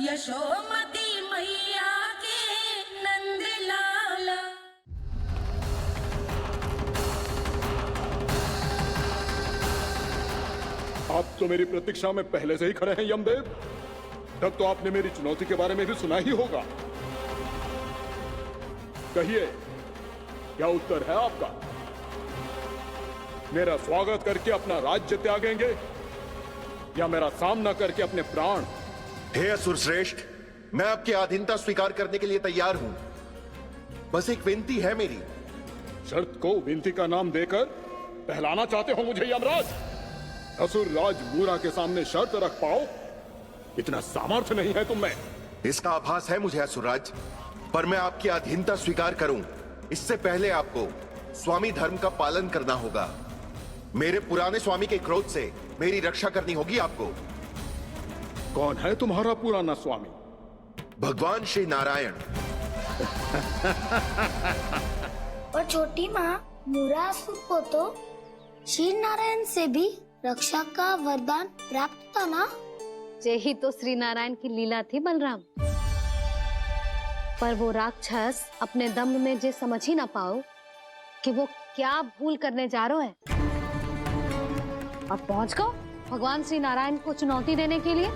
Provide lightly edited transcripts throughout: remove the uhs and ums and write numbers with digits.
यशोमती मैया के नंद लाला। आप तो मेरी प्रतीक्षा में पहले से ही खड़े हैं यमदेव। तब तो आपने मेरी चुनौती के बारे में भी सुना ही होगा। कहिए, क्या उत्तर है आपका? मेरा स्वागत करके अपना राज्य त्यागेंगे या मेरा सामना करके अपने प्राण? हे असुर श्रेष्ठ, मैं आपकी अधीनता स्वीकार करने के लिए तैयार हूं। बस एक विनती है मेरी। शर्त को विनती का नाम देकर पहलाना चाहते हो मुझे यमराज? असुर राज मूरा के सामने शर्त रख पाओ, इतना सामर्थ्य नहीं है तुम में। इसका आभास है मुझे असुरराज, पर मैं आपकी अधीनता स्वीकार करूं इससे पहले आपको स्वामी धर्म का पालन करना होगा। मेरे पुराने स्वामी के क्रोध से मेरी रक्षा करनी होगी आपको। कौन है तुम्हारा पुराना स्वामी? भगवान श्री नारायण। और छोटी माँ, मूरासुर को तो श्री नारायण से भी रक्षा का वरदान प्राप्त था ना? यही तो श्री नारायण की लीला थी बलराम। पर वो राक्षस अपने दम में जे समझ ही ना पाओ कि वो क्या भूल करने जा रहा है। अब पहुंच गो भगवान श्री नारायण को चुनौती देने के लिए।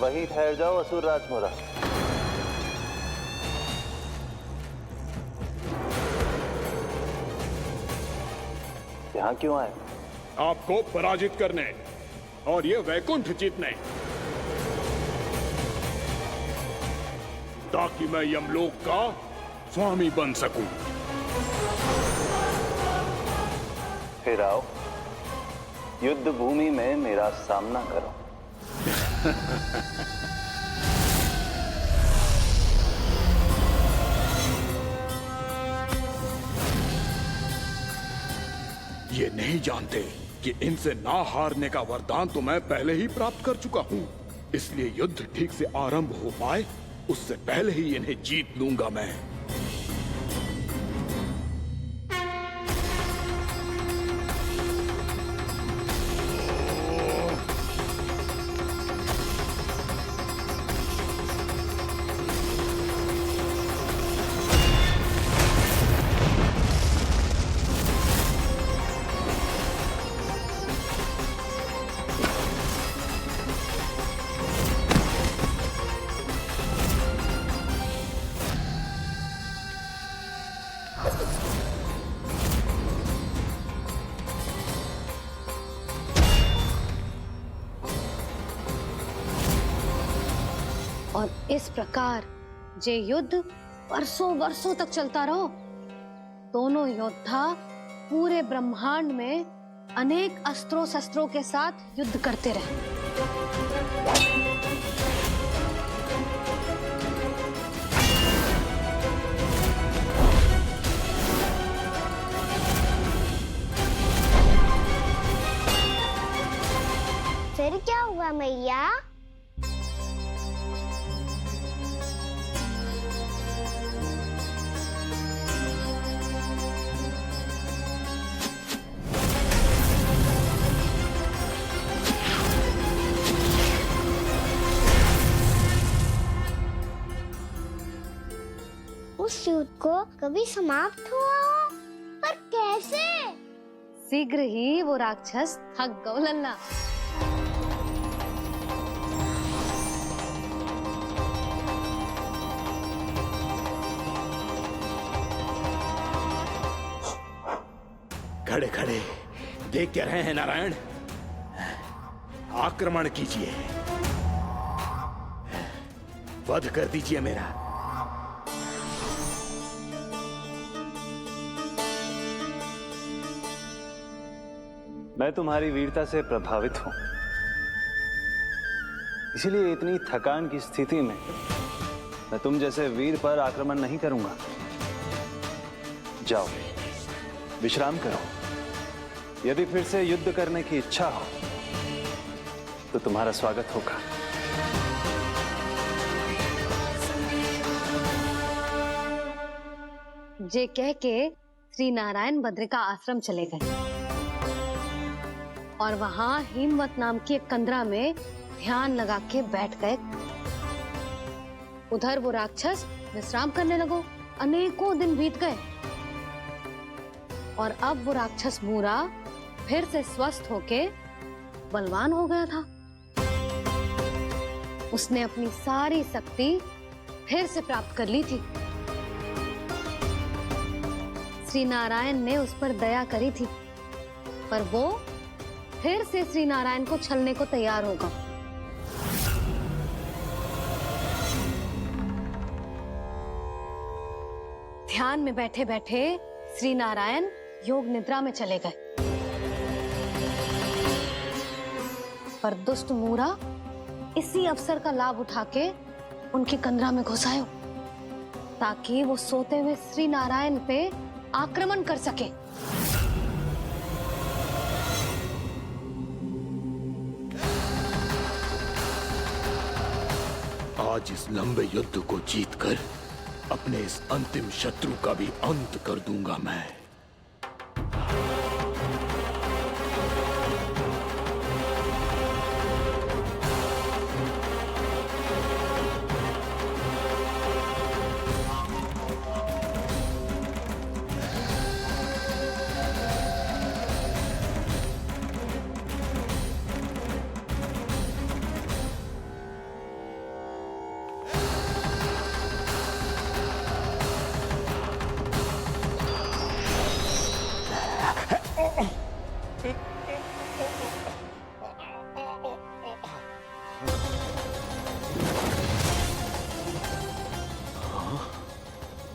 वहीं ठहर जाओ असुर राज मोरा। यहाँ क्यों आए? आपको पराजित करने और ये वैकुंठ जीतने, ताकि मैं यमलोक का स्वामी बन सकूं। फिर आओ, युद्ध भूमि में मेरा सामना करो। ये नहीं जानते कि इनसे ना हारने का वरदान तो मैं पहले ही प्राप्त कर चुका हूँ। इसलिए युद्ध ठीक से आरंभ हो पाए उससे पहले ही इन्हें जीत लूंगा मैं। और इस प्रकार ये युद्ध वर्षों वर्षों तक चलता रहो। दोनों योद्धा पूरे ब्रह्मांड में अनेक अस्त्रों शस्त्रों के साथ युद्ध करते रहे। फिर क्या हुआ मैया? उस युद्ध को कभी समाप्त हुआ हो, पर कैसे? शीघ्र ही वो राक्षस थक गौ लल्ला। खड़े खड़े देख क्या रहे हैं नारायण? आक्रमण कीजिए, वध कर दीजिए मेरा। मैं तुम्हारी वीरता से प्रभावित हूं, इसीलिए इतनी थकान की स्थिति में मैं तुम जैसे वीर पर आक्रमण नहीं करूंगा। जाओ विश्राम करो। यदि फिर से युद्ध करने की इच्छा हो तो तुम्हारा स्वागत होगा। जे कह के श्री नारायण बद्रिका आश्रम चले गए। और वहां हिमवत नाम की एक कंदरा में ध्यान लगा के बैठ गए। उधर वो राक्षस विश्राम करने लगो। अनेकों दिन बीत गए और अब वो राक्षस मूरा फिर से स्वस्थ होके बलवान हो गया था। उसने अपनी सारी शक्ति फिर से प्राप्त कर ली थी। श्री नारायण ने उस पर दया करी थी, पर वो फिर से श्री नारायण को छलने को तैयार होगा। ध्यान में बैठे बैठे श्री नारायण योग निद्रा में चले गए, पर दुष्ट मूरा इसी अवसर का लाभ उठा के उनकी कंदरा में घुस आयो, ताकि वो सोते हुए श्री नारायण पे आक्रमण कर सके। आज इस लंबे युद्ध को जीतकर अपने इस अंतिम शत्रु का भी अंत कर दूंगा मैं।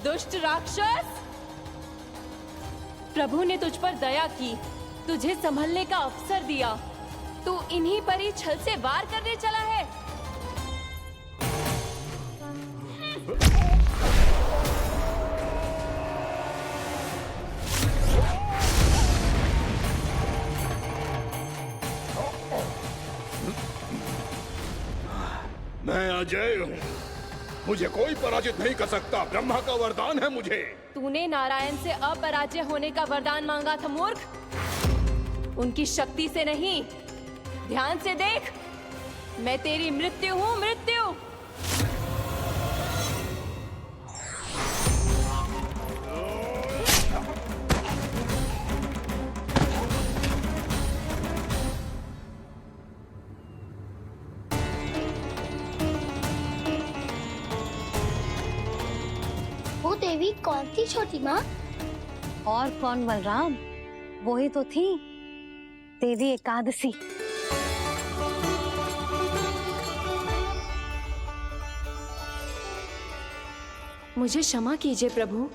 दुष्ट राक्षस, प्रभु ने तुझ पर दया की, तुझे संभलने का अवसर दिया। तू इन्हीं पर ही छल से वार करने चला है। मैं अजय हूँ, मुझे कोई पराजित नहीं कर सकता। ब्रह्मा का वरदान है मुझे। तूने नारायण से अपराजय होने का वरदान मांगा था मूर्ख, उनकी शक्ति से नहीं। ध्यान से देख, मैं तेरी मृत्यु हूँ, मृत्यु। वो देवी कौन थी छोटी माँ? और कौन बलराम, वही तो थी देवी एकादशी। मुझे क्षमा कीजिए प्रभु,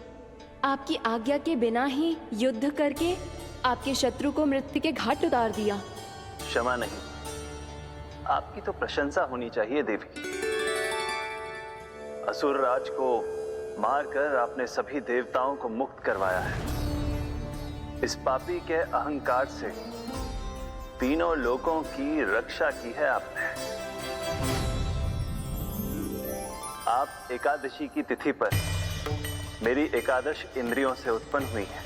आपकी आज्ञा के बिना ही युद्ध करके आपके शत्रु को मृत्यु के घाट उतार दिया। क्षमा नहीं, आपकी तो प्रशंसा होनी चाहिए देवी। असुर राज को मारकर आपने सभी देवताओं को मुक्त करवाया है। इस पापी के अहंकार से तीनों लोकों की रक्षा की है आपने। आप एकादशी की तिथि पर मेरी एकादश इंद्रियों से उत्पन्न हुई हैं।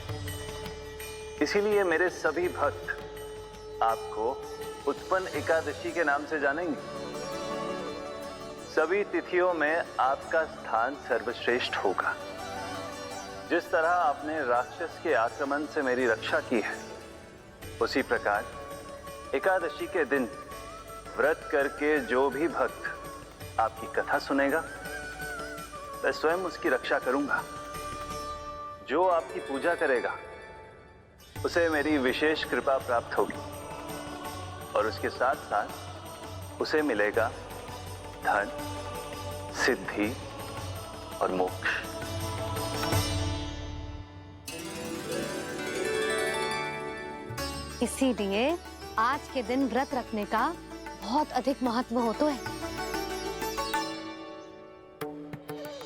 इसीलिए मेरे सभी भक्त आपको उत्पन्न एकादशी के नाम से जानेंगे। सभी तिथियों में आपका स्थान सर्वश्रेष्ठ होगा। जिस तरह आपने राक्षस के आक्रमण से मेरी रक्षा की है, उसी प्रकार एकादशी के दिन व्रत करके जो भी भक्त आपकी कथा सुनेगा, मैं स्वयं उसकी रक्षा करूंगा। जो आपकी पूजा करेगा, उसे मेरी विशेष कृपा प्राप्त होगी और उसके साथ साथ उसे मिलेगा धन, सिद्धि और मोक्ष। इसीलिए आज के दिन व्रत रखने का बहुत अधिक महत्व होता है।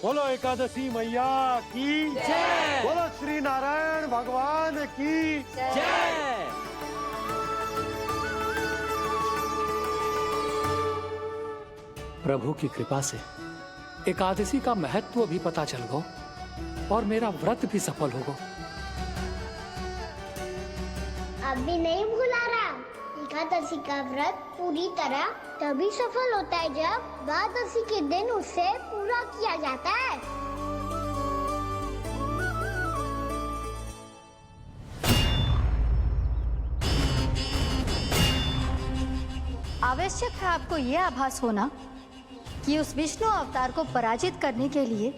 बोलो एकादशी मैया की जय। बोलो श्री नारायण भगवान की जय। प्रभु की कृपा से एकादशी का महत्व भी पता चल गो और मेरा व्रत भी सफल हो गो। अब भी नहीं भूला रहा, एकादशी का व्रत पूरी तरह तभी सफल होता है जब द्वादशी के दिन उसे पूरा किया जाता है। आवश्यक है आपको यह आभास होना कि उस विष्णु अवतार को पराजित करने के लिए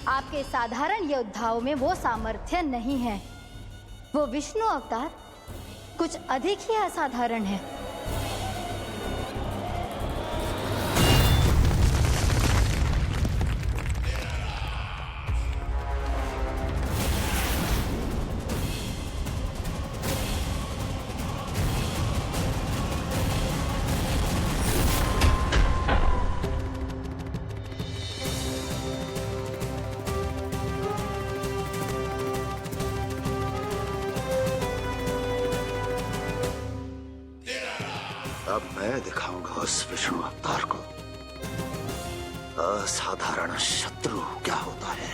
आपके साधारण योद्धाओं में वो सामर्थ्य नहीं है। वो विष्णु अवतार कुछ अधिक ही असाधारण है। अब मैं दिखाऊंगा उस विष्णु अवतार को असाधारण शत्रु क्या होता है।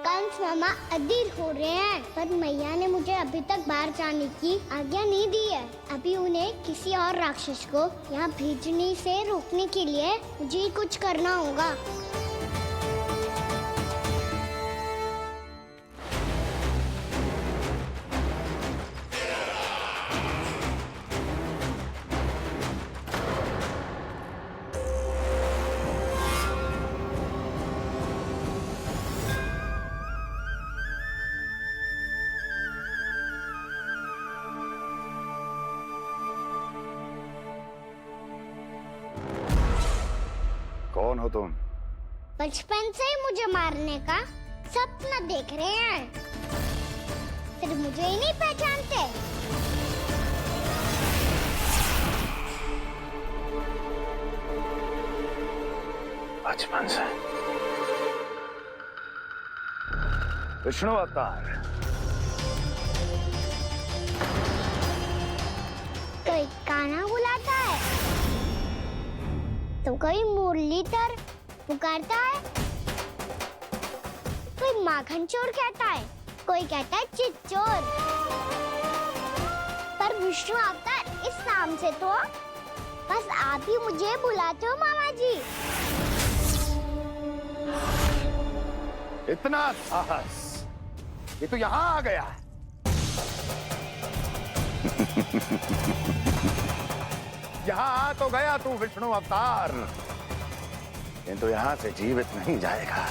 कंस मामा अधीर हो रहे हैं, पर मैया ने मुझे अभी तक बाहर जाने की आज्ञा नहीं दी है। अभी उन्हें किसी और राक्षस को यहाँ भेजने से रोकने के लिए मुझे ही कुछ करना होगा। कौन हो तुम? बचपन से ही मुझे मारने का सपना देख रहे हैं, फिर मुझे ही नहीं पहचानते। बचपन से विष्णु अवतार। कोई कान्हा बुलाता है तो कोई मुरलीधर पुकारता है, कोई माखन चोर कहता है, कोई कहता है चिच्चोर। पर विष्णु अवतार इस नाम से तो बस आप ही मुझे बुलाते हो मामा जी। इतना साहस ये तो यहाँ आ गया है। यहाँ आ तो गया तू विष्णु अवतार, किंतु यहाँ से जीवित नहीं जाएगा।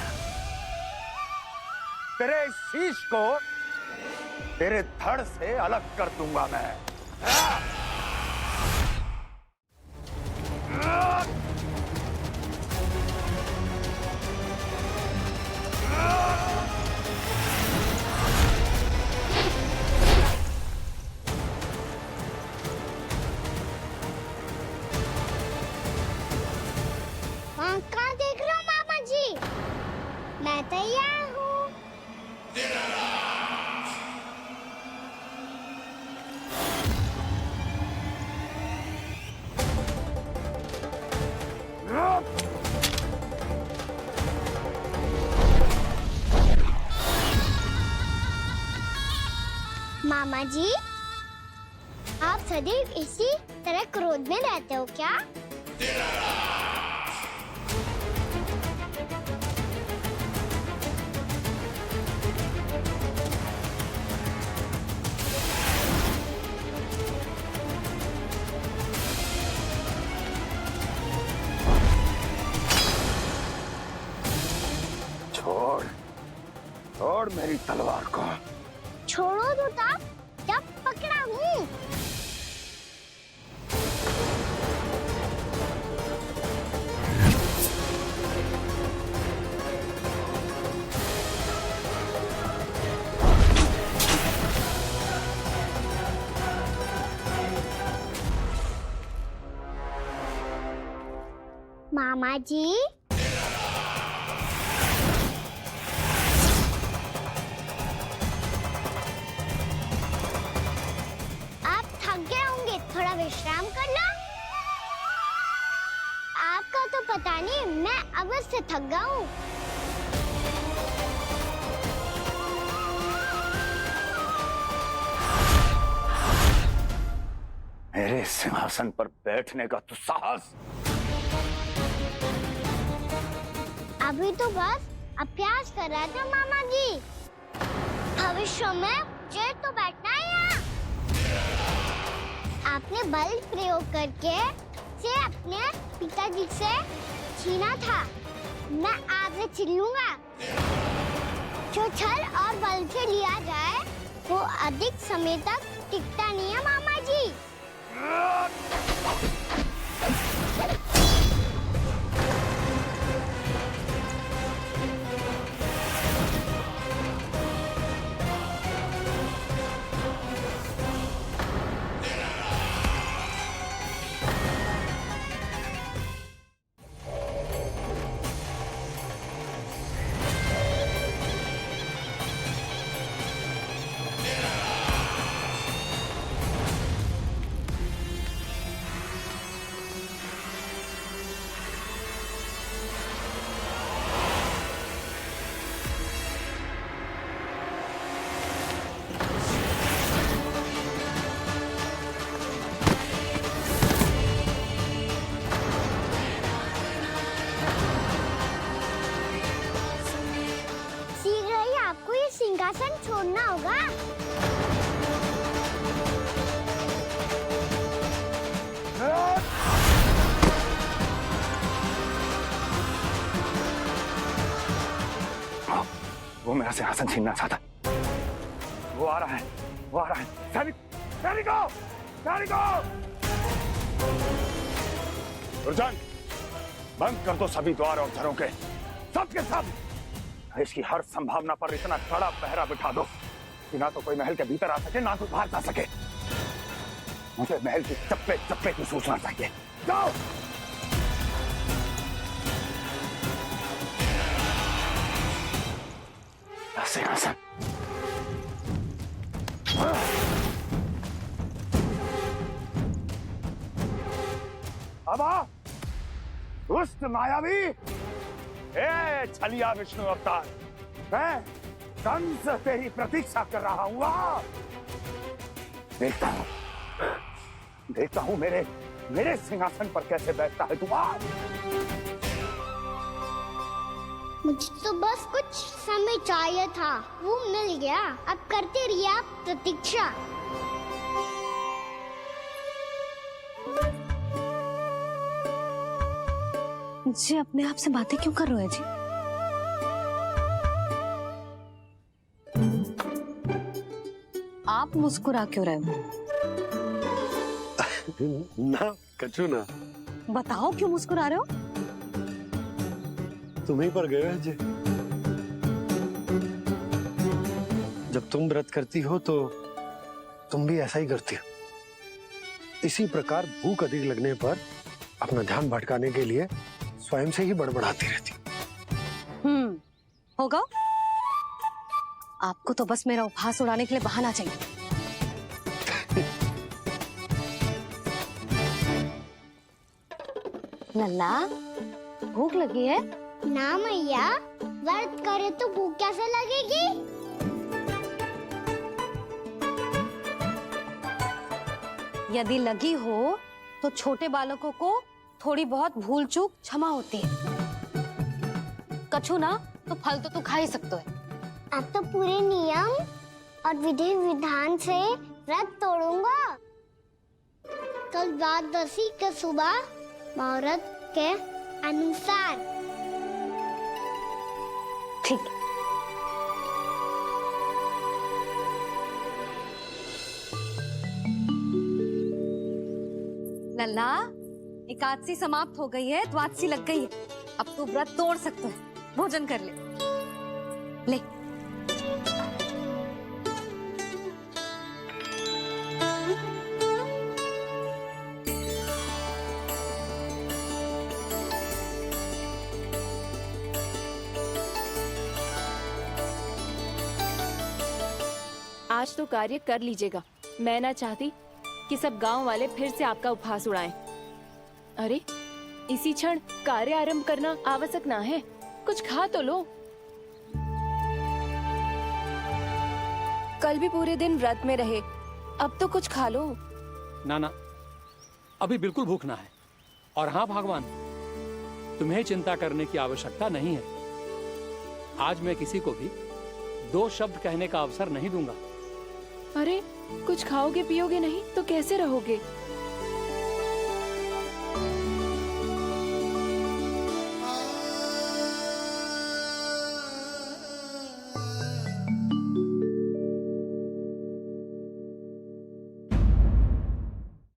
तेरे इस शीश को तेरे धड़ से अलग कर दूंगा मैं। वहाँ कहाँ देख रहे हो मामा जी? मैं तैयार हूँ। मामा जी, आप सदैव इसी तरह क्रोध में रहते हो क्या? छोड़ छोड़ मेरी तलवार को। छोड़ो तो तब जब पकड़ा हूँ। मामा जी, आप थक गए होंगे, थोड़ा विश्राम कर लो। आपका तो पता नहीं, मैं अवश्य थक गया हूँ। मेरे सिंहासन पर बैठने का तो साहस। अभी तो बस अभ्यास कर रहा था मामा जी। भविष्य में मुझे तो बैठना है यहाँ। आपने बल प्रयोग करके से अपने पिताजी से छीना था। मैं आपसे छीन लूंगा। जो छल और बल से लिया जाए वो अधिक समय तक टिकता नहीं है मामा जी। शीघ्र ही आपको ये सिंहासन छोड़ना होगा। वो मेरा सिंहासन छीनना चाहता। वो आ रहा है, वो आ रहा है। सैनिकों, दुर्जन, बंद कर दो सभी द्वार और घरों के, सब के सब। इसकी हर संभावना पर इतना कड़ा पहरा बिठा दो कि ना तो कोई महल के भीतर आ सके, ना कोई बाहर जा सके। मुझे महल की चप्पे चप्पे की सूचना चाहिए। जाओ। सिंहासन। अब आ, दुष्ट मायावी, ए छलिया विष्णु अवतार, मैं कंस तेरी प्रतीक्षा कर रहा हूँ। देखता हूँ मेरे सिंहासन पर कैसे बैठता है तू। मुझे तो बस कुछ समय चाहिए था, वो मिल गया। अब करते रहिए आप प्रतीक्षा। जी अपने आप से बातें क्यों कर रहे हैं जी? आप मुस्कुरा क्यों रहे हो? ना कछु ना। बताओ क्यों मुस्कुरा रहे हो? तुम्हीं पर गए हैं जी। जब तुम व्रत करती हो तो तुम भी ऐसा ही करती हो। इसी प्रकार भूख अधिक लगने पर अपना ध्यान भटकाने के लिए स्वयं से ही बड़बड़ाती रहती। होगा। आपको तो बस मेरा उपहास उड़ाने के लिए बहाना चाहिए। लल्ला, भूख लगी है? ना मैया, व्रत करे तो भूख कैसे लगेगी? यदि लगी हो तो छोटे बालकों को थोड़ी बहुत भूल चूक क्षमा होती है। कछु ना तो फल तो तू खा ही सकते है। अब तो पूरे नियम और विधि विधान से व्रत तोड़ूंगा। कल द्वादशी के सुबह मुहूर्त के अनुसार। ठीक। लल्ला, एकादशी समाप्त हो गई है, द्वादशी लग गई है। अब तू व्रत तोड़ सकते है। भोजन कर ले। ले। आज तो कार्य कर लीजिएगा। मैं ना चाहती कि सब गांव वाले फिर से आपका उपहास उड़ाएं। अरे इसी क्षण कार्य आरंभ करना आवश्यक ना है, कुछ खा तो लो। कल भी पूरे दिन व्रत में रहे, अब तो कुछ खा लो। ना ना, अभी बिल्कुल भूख ना है। और हाँ भगवान, तुम्हें चिंता करने की आवश्यकता नहीं है। आज मैं किसी को भी 2 शब्द कहने का अवसर नहीं दूंगा। अरे कुछ खाओगे पियोगे नहीं तो कैसे रहोगे?